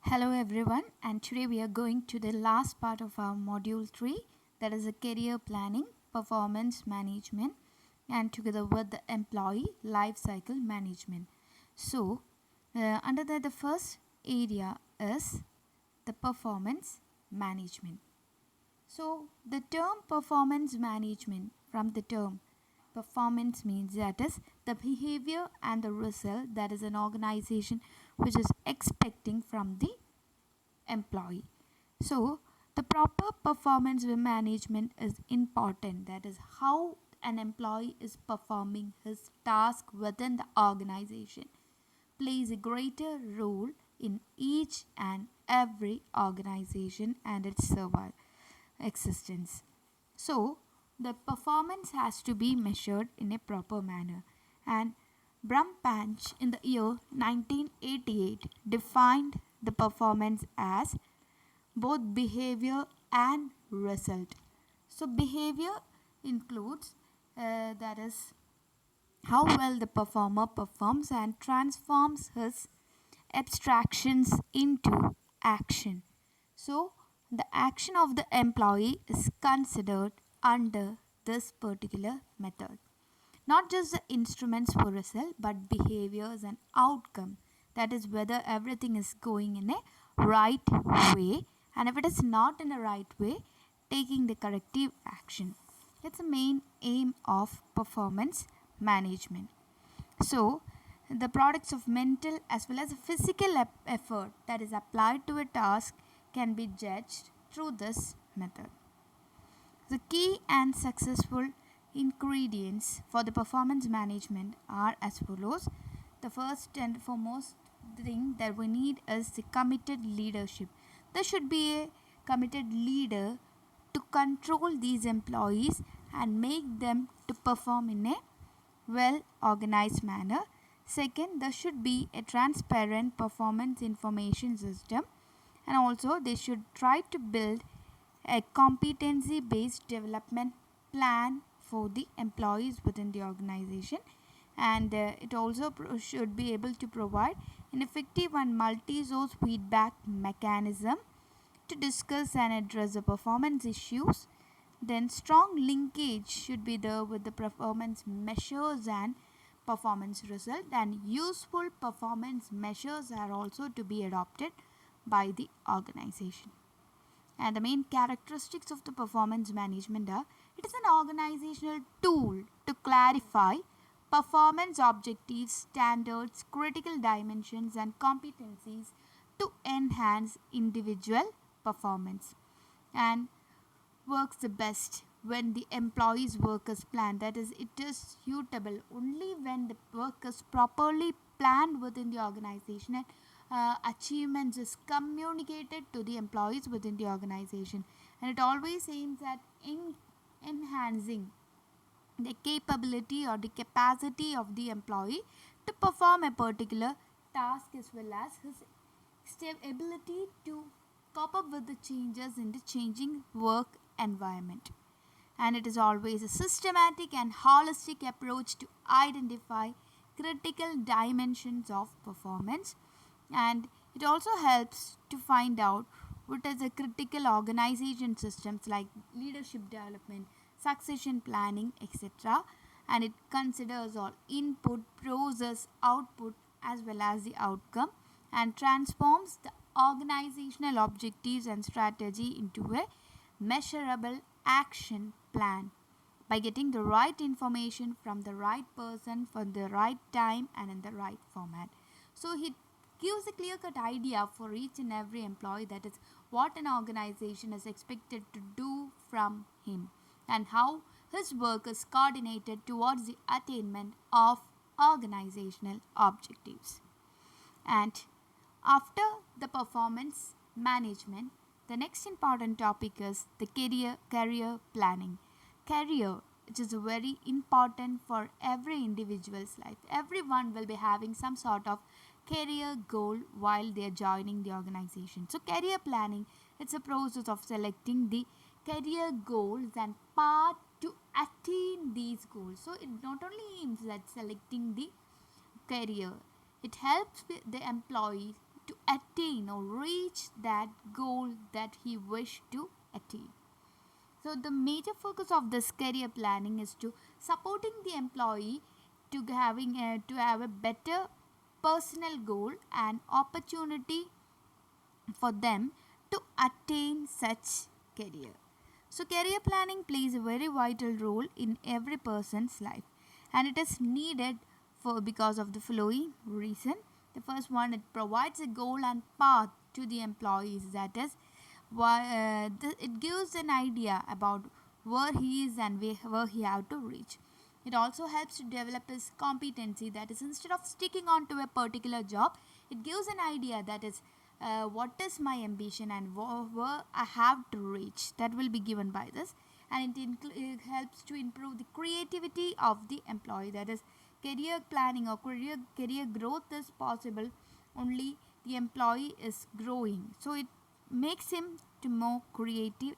Hello everyone, and today we are going to the last part of our module 3, that is a career planning, performance management, and together with the employee life cycle management. So, under the first area is the performance management. So, the term performance management, from the term performance, means that is the behavior and the result that is an organization which is expecting from the employee. So, the proper performance management is important. That is how an employee is performing his task within the organization plays a greater role in each and every organization and its survival existence. So, the performance has to be measured in a proper manner. And Brumpanch in the year 1988 defined the performance as both behavior and result. So, behavior includes that is how well the performer performs and transforms his abstractions into action. So, the action of the employee is considered under this particular method. Not just the instruments for result, but behaviors and outcome. That is whether everything is going in a right way, and if it is not in a right way, taking the corrective action. It's the main aim of performance management. So, the products of mental as well as physical effort that is applied to a task can be judged through this method. The key and successful ingredients for the performance management are as follows. The first and foremost thing that we need is the committed leadership. There should be a committed leader to control these employees and make them to perform in a well organized manner. Second, there should be a transparent performance information system, and also they should try to build a competency based development plan for the employees within the organization, and it also should be able to provide an effective and multi-source feedback mechanism to discuss and address the performance issues. Then strong linkage should be there with the performance measures and performance result, and useful performance measures are also to be adopted by the organization. And the main characteristics of the performance management are: it is an organizational tool to clarify performance objectives, standards, critical dimensions, and competencies to enhance individual performance, and works the best when the employee's work is planned. That is, it is suitable only when the work is properly planned within the organization, and achievements is communicated to the employees within the organization, and it always aims at enhancing the capability or the capacity of the employee to perform a particular task, as well as his ability to cope up with the changes in the changing work environment. And it is always a systematic and holistic approach to identify critical dimensions of performance, and it also helps to find out what is the critical organization systems like leadership development, succession planning, etc., and it considers all input, process, output, as well as the outcome, and transforms the organizational objectives and strategy into a measurable action plan by getting the right information from the right person for the right time and in the right format. So he gives a clear cut idea for each and every employee, that is what an organization is expected to do from him and how his work is coordinated towards the attainment of organizational objectives. And after the performance management, the next important topic is the career planning. Career, which is very important for every individual's life. Everyone will be having some sort of career goal while they are joining the organization. So career planning, it's a process of selecting the career goals and path to attain these goals. So it not only aims at selecting the career, it helps the employees to attain or reach that goal that he wished to attain. So the major focus of this career planning is to supporting the employee to have a better personal goal and opportunity for them to attain such career. So career planning plays a very vital role in every person's life, and it is needed for because of the following reason. The first one, it provides a goal and path to the employees, that is it gives an idea about where he is and where he have to reach. It also helps to develop his competency, that is instead of sticking on to a particular job, it gives an idea, that is what is my ambition and where I have to reach, that will be given by this. And it helps to improve the creativity of the employee, that is career planning or career growth is possible only the employee is growing, so it makes him to more creative.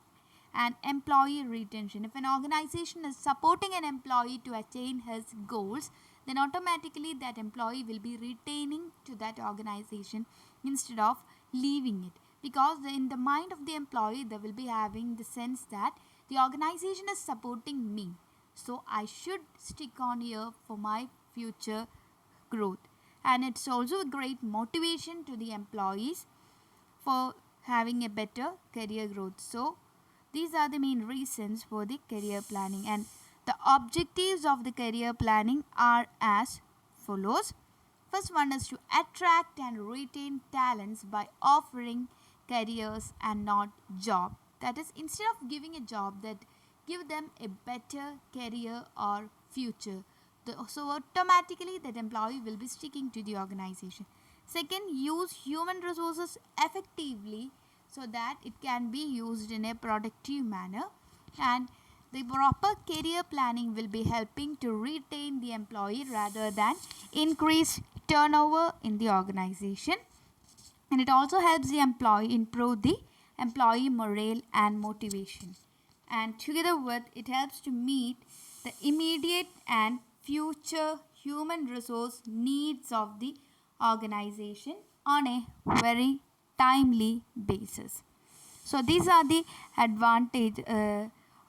And employee retention, if an organization is supporting an employee to attain his goals, then automatically that employee will be retaining to that organization instead of leaving it, because in the mind of the employee they will be having the sense that the organization is supporting me, so I should stick on here for my future growth. And it's also a great motivation to the employees for having a better career growth. So these are the main reasons for the career planning, and the objectives of the career planning are as follows. First one is to attract and retain talents by offering careers and not job. That is, instead of giving a job, that give them a better career or future. So automatically that employee will be sticking to the organization. Second, use human resources effectively so that it can be used in a productive manner. And the proper career planning will be helping to retain the employee rather than increase turnover in the organization. And it also helps the employee improve the employee morale and motivation. And together with it helps to meet the immediate and future human resource needs of the organization on a very timely basis. So these are the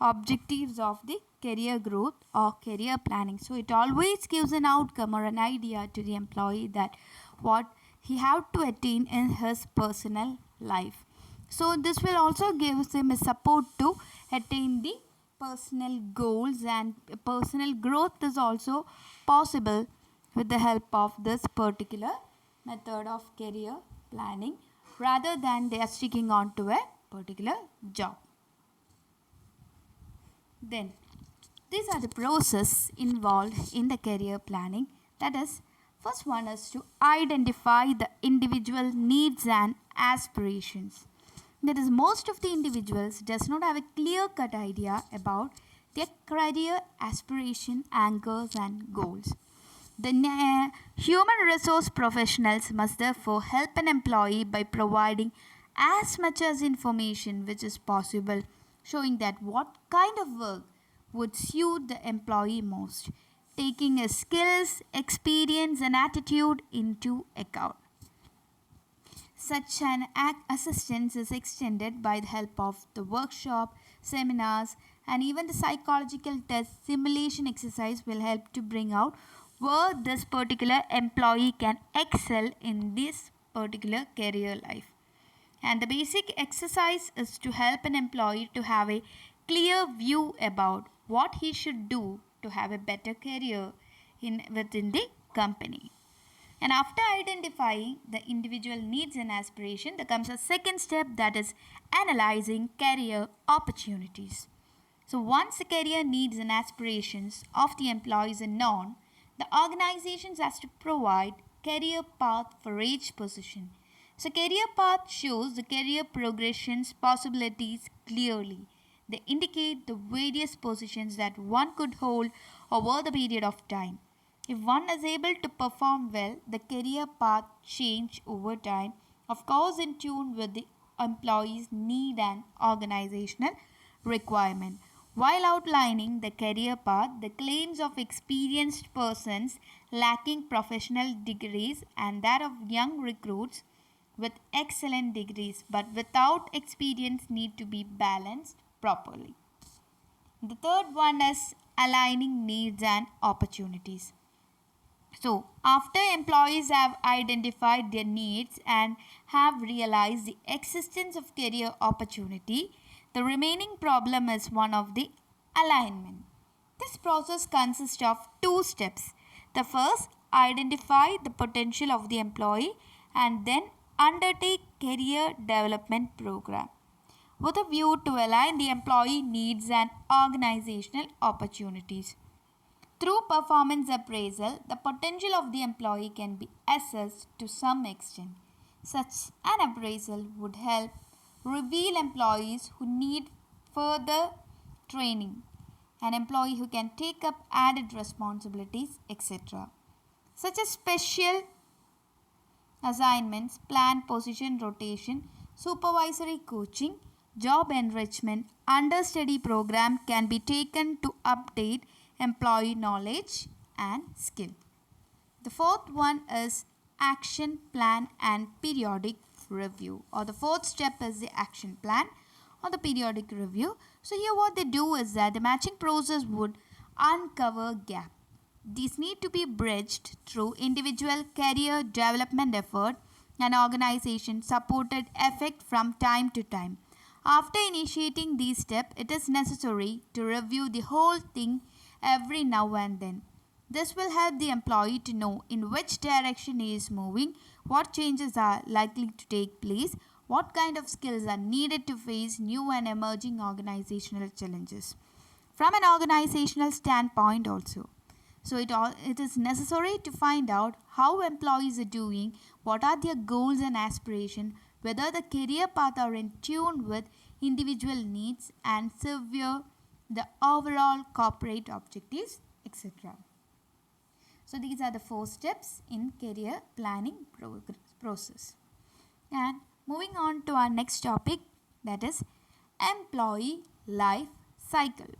objectives of the career growth or career planning. So it always gives an outcome or an idea to the employee that what he have to attain in his personal life. So this will also give him a support to attain the personal goals, and personal growth is also possible with the help of this particular method of career planning rather than they are sticking on to a particular job. Then these are the process involved in the career planning. That is, first one is to identify the individual needs and aspirations. That is, most of the individuals does not have a clear-cut idea about their career aspiration, anchors and goals. The human resource professionals must therefore help an employee by providing as much as information which is possible, showing that what kind of work would suit the employee most, taking his skills, experience and attitude into account. Such an assistance is extended by the help of the workshop, seminars, and even the psychological test simulation exercise will help to bring out where this particular employee can excel in this particular career life. And the basic exercise is to help an employee to have a clear view about what he should do to have a better career within the company. And after identifying the individual needs and aspiration, there comes a second step, that is analyzing career opportunities. So once the career needs and aspirations of the employees are known, the organizations has to provide career path for each position. So career path shows the career progressions possibilities clearly. They indicate the various positions that one could hold over the period of time. If one is able to perform well, the career path change over time, of course in tune with the employee's need and organizational requirement. While outlining the career path, the claims of experienced persons lacking professional degrees and that of young recruits with excellent degrees but without experience need to be balanced properly. The third one is aligning needs and opportunities. So, after employees have identified their needs and have realized the existence of career opportunity, the remaining problem is one of the alignment. This process consists of two steps. The first, identify the potential of the employee and then undertake career development program with a view to align the employee needs and organizational opportunities. Through performance appraisal, the potential of the employee can be assessed to some extent. Such an appraisal would help reveal employees who need further training, an employee who can take up added responsibilities, etc. Such as special assignments, planned position rotation, supervisory coaching, job enrichment, understudy program can be taken to update employee knowledge and skill. The fourth one is action plan and periodic review, or the fourth step is the action plan or the periodic review. So here what they do is that the matching process would uncover gap. These need to be bridged through individual career development effort and organization supported effect from time to time. After initiating these steps, it is necessary to review the whole thing every now and then. This will help the employee to know in which direction he is moving, what changes are likely to take place, what kind of skills are needed to face new and emerging organizational challenges. From an organizational standpoint also. So it is necessary to find out how employees are doing, what are their goals and aspirations, whether the career path are in tune with individual needs and serve the overall corporate objectives, etc. So these are the 4 steps in career planning process. And moving on to our next topic, that is employee life cycle.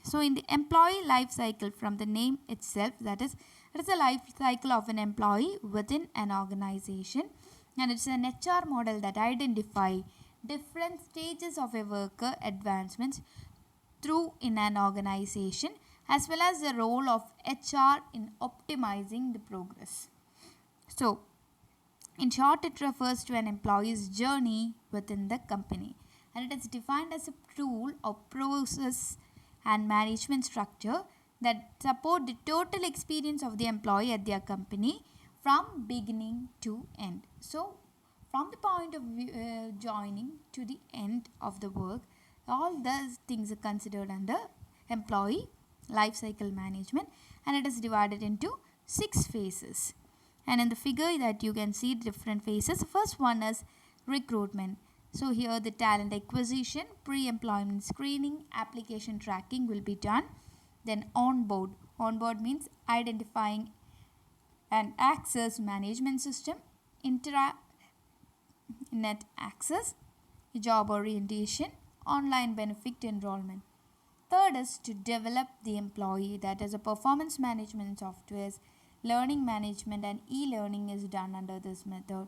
So in the employee life cycle, from the name itself, that is, it is a life cycle of an employee within an organization, and it's an HR model that identify different stages of a worker advancements through in an organization, as well as the role of HR in optimizing the progress. So in short, it refers to an employee's journey within the company, and it is defined as a tool or process and management structure that support the total experience of the employee at their company from beginning to end. So from the point of view, joining to the end of the work, all those things are considered under employee life cycle management, and it is divided into 6 phases. And in the figure that you can see different phases. The first one is recruitment. So here the talent acquisition, pre-employment screening, application tracking will be done. Then onboard. Onboard means identifying and access management system, internet access, job orientation, online benefit enrollment. Third is to develop the employee, that is a performance management softwares, learning management and e-learning is done under this method.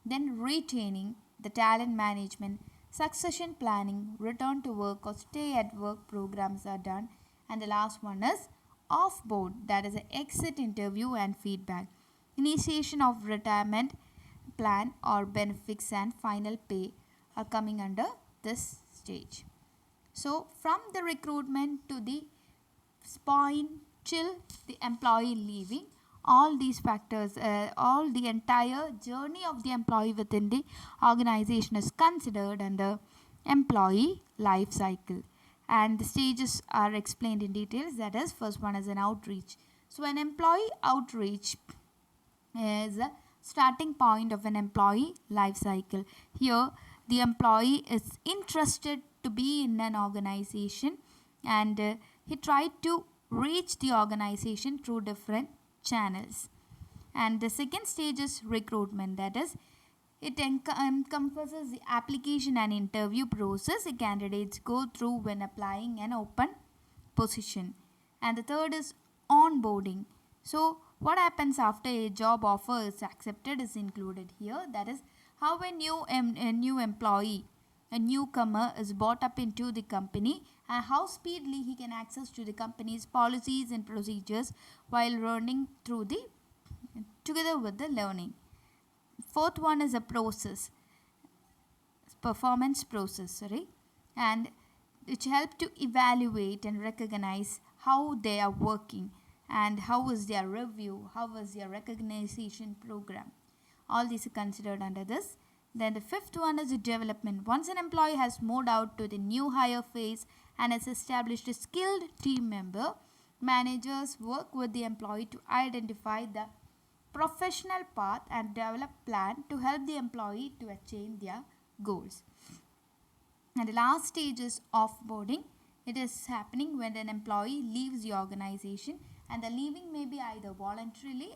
Then retaining, the talent management, succession planning, return to work or stay at work programs are done. And the last one is off-board, that is an exit interview and feedback, initiation of retirement plan or benefits and final pay are coming under this stage. So from the recruitment to the point till the employee leaving, all these factors, all the entire journey of the employee within the organization is considered under employee life cycle, and the stages are explained in details. That is, first one is an outreach. So an employee outreach is a starting point of an employee life cycle. Here the employee is interested to be in an organization, and he tried to reach the organization through different channels. And the second stage is recruitment, that is, it encompasses the application and interview process the candidates go through when applying an open position. And the third is onboarding. So what happens after a job offer is accepted is included here, that is, how a new employee, a newcomer is brought up into the company, and how speedily he can access to the company's policies and procedures while learning through the together with the learning. Fourth one is a process, performance process, sorry, and which help to evaluate and recognize how they are working and how is their review, how was their recognition program. All these are considered under this. Then the fifth one is the development. Once an employee has moved out to the new hire phase and has established a skilled team member, managers work with the employee to identify the professional path and develop plan to help the employee to achieve their goals. And the last stage is offboarding. It is happening when an employee leaves the organization, and the leaving may be either voluntarily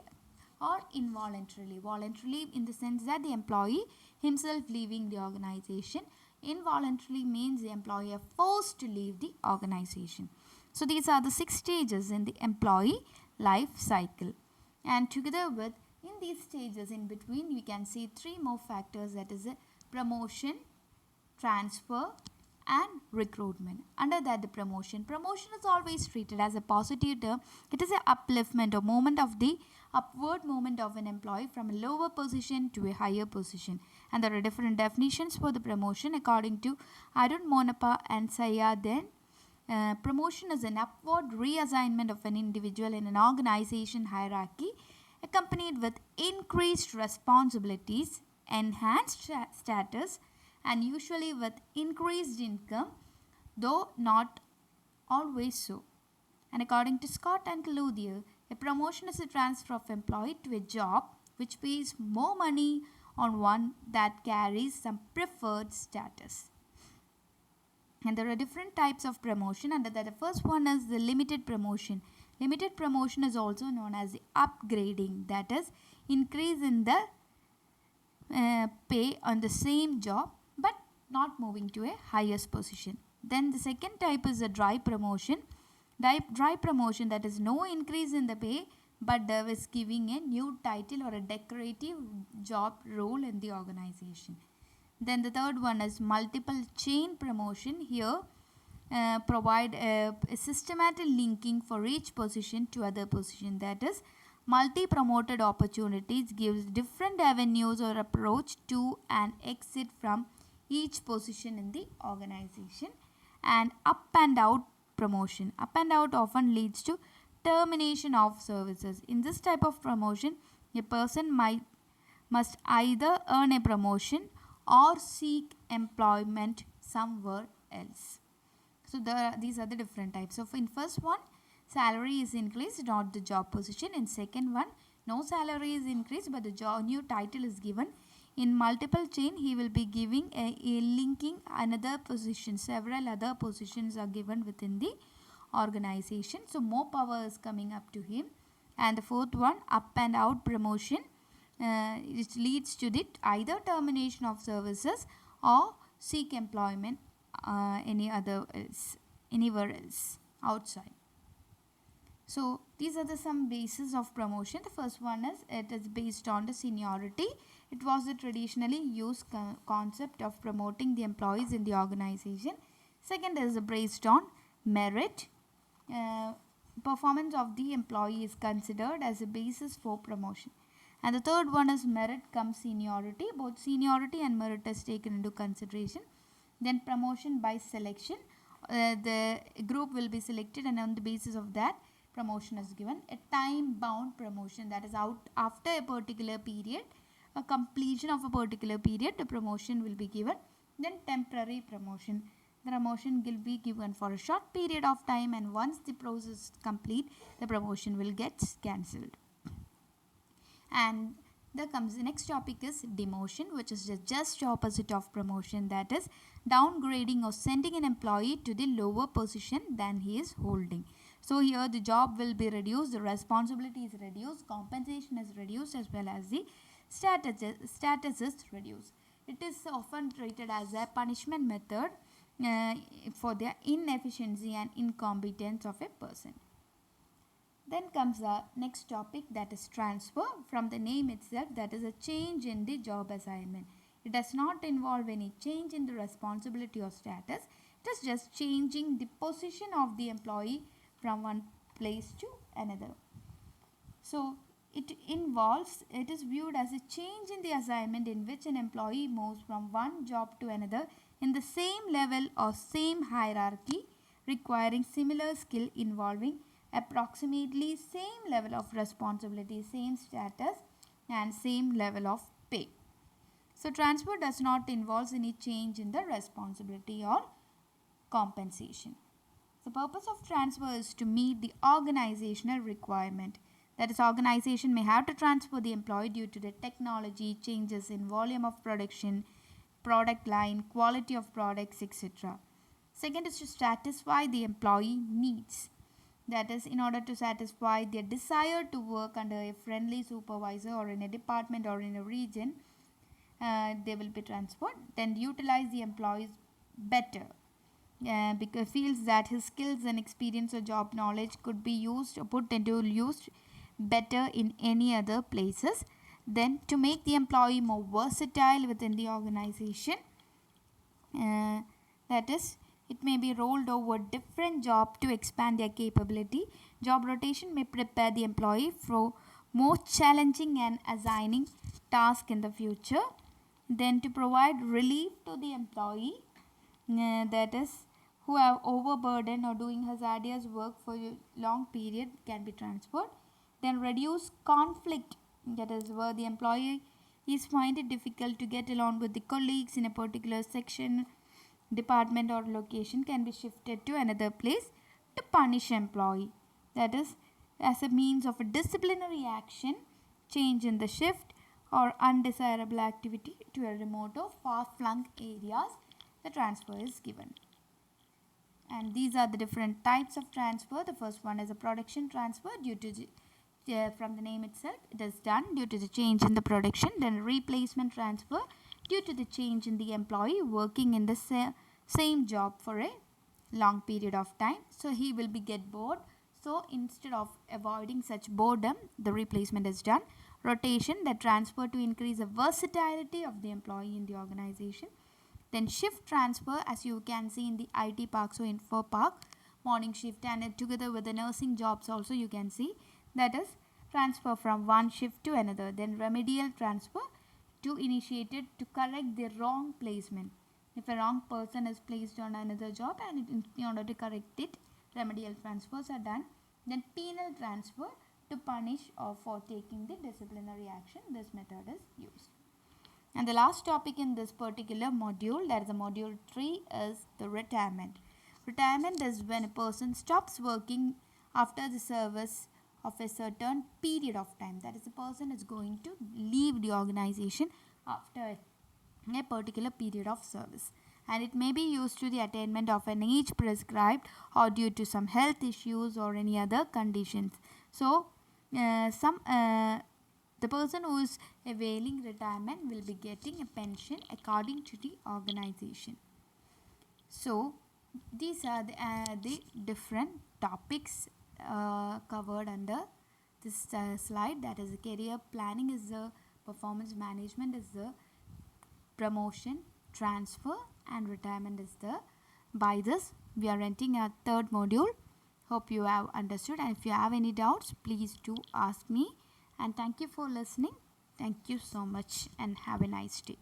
or involuntarily. Voluntarily in the sense that the employee himself leaving the organization. Involuntarily means the employee are forced to leave the organization. So these are the 6 stages in the employee life cycle. And together with in these stages in between we can see 3 more factors, that is a promotion, transfer and recruitment. Under that the promotion is always treated as a positive term. It is an upliftment or moment of the upward movement of an employee from a lower position to a higher position. And there are different definitions for the promotion according to Arun Monappa and Sayyad. Promotion is an upward reassignment of an individual in an organization hierarchy accompanied with increased responsibilities, enhanced status and usually with increased income, though not always so. And according to Scott and Clothier, a promotion is a transfer of employee to a job which pays more money on one that carries some preferred status. And there are different types of promotion. Under that, the first one is the limited promotion. Limited promotion is also known as the upgrading, that is increase in the pay on the same job but not moving to a highest position. Then the second type is a dry promotion. Dry promotion, that is no increase in the pay but there is giving a new title or a decorative job role in the organization. Then the third one is multiple chain promotion. Here provide a systematic linking for each position to other position, that is multi-promoted opportunities gives different avenues or approach to an exit from each position in the organization. And up and out promotion. Up and out often leads to termination of services. In this type of promotion, a person must either earn a promotion or seek employment somewhere else. So these are the different types. So in first one, salary is increased, not the job position. In second one, no salary is increased but the new title is given. In multiple chain, he will be giving a linking another position. Several other positions are given within the organization. So more power is coming up to him. And the fourth one, up and out promotion. It leads to the either termination of services or seek employment anywhere else outside. So these are the some bases of promotion. The first one is it is based on the seniority. It was the traditionally used concept of promoting the employees in the organization. Second is based on merit. Performance of the employee is considered as a basis for promotion. And the third one is merit comes seniority. Both seniority and merit is taken into consideration. Then promotion by selection. The group will be selected and on the basis of that promotion is given. A time bound promotion, that is out after a particular period, a completion of a particular period, the promotion will be given. Then temporary promotion. The promotion will be given for a short period of time and once the process is complete, the promotion will get cancelled. And there comes the next topic is demotion, which is the just opposite of promotion, that is downgrading or sending an employee to the lower position than he is holding. So here the job will be reduced, the responsibility is reduced, compensation is reduced as well as the status is reduced. It is often treated as a punishment method for the inefficiency and incompetence of a person. Then comes the next topic, that is transfer. From the name itself, that is a change in the job assignment. It does not involve any change in the responsibility or status. It is just changing the position of the employee from one place to another. So it is viewed as a change in the assignment in which an employee moves from one job to another in the same level or same hierarchy, requiring similar skill, involving approximately same level of responsibility, same status and same level of pay. So transfer does not involve any change in the responsibility or compensation. The purpose of transfer is to meet the organizational requirement. That is, organization may have to transfer the employee due to the technology, changes in volume of production, product line, quality of products, etc. Second is to satisfy the employee needs. That is, in order to satisfy their desire to work under a friendly supervisor or in a department or in a region, they will be transferred. Then utilize the employees better. Because feels that his skills and experience or job knowledge could be used or put into use better in any other places. Then to make the employee more versatile within the organization, that is, it may be rolled over different job to expand their capability. Job rotation may prepare the employee for more challenging and assigning task in the future. Then to provide relief to the employee, that is, who have overburdened or doing hazardous work for a long period, can be transferred. Then reduce conflict, that is, where the employee is find it difficult to get along with the colleagues in a particular section, department or location, can be shifted to another place. To punish employee, that is, as a means of a disciplinary action, change in the shift or undesirable activity to a remote or far-flung areas, the transfer is given. And these are the different types of transfer. The first one is a production transfer. Due to from the name itself, it is done due to the change in the production. Then replacement transfer, due to the change in the employee working in the same job for a long period of time, so he will be get bored. So instead of avoiding such boredom, the replacement is done. Rotation, the transfer to increase the versatility of the employee in the organization. Then shift transfer, as you can see in the IT parks or info park, morning shift, and together with the nursing jobs also you can see, that is, transfer from one shift to another. Then remedial transfer, to initiated to correct the wrong placement. If a wrong person is placed on another job, and in order to correct it, remedial transfers are done. Then penal transfer, to punish or for taking the disciplinary action. This method is used. And the last topic in this particular module, that is the module 3, is the retirement. Retirement is when a person stops working after the service of a certain period of time. That is, the person is going to leave the organization after a particular period of service, and it may be used to the attainment of an age prescribed or due to some health issues or any other conditions. So the person who is availing retirement will be getting a pension according to the organization. So these are the different topics covered under this slide. That is, career planning is the performance management is the promotion, transfer, and retirement is the. By this we are entering our third module. Hope you have understood, and if you have any doubts, please do ask me. And thank you for listening. Thank you so much and have a nice day.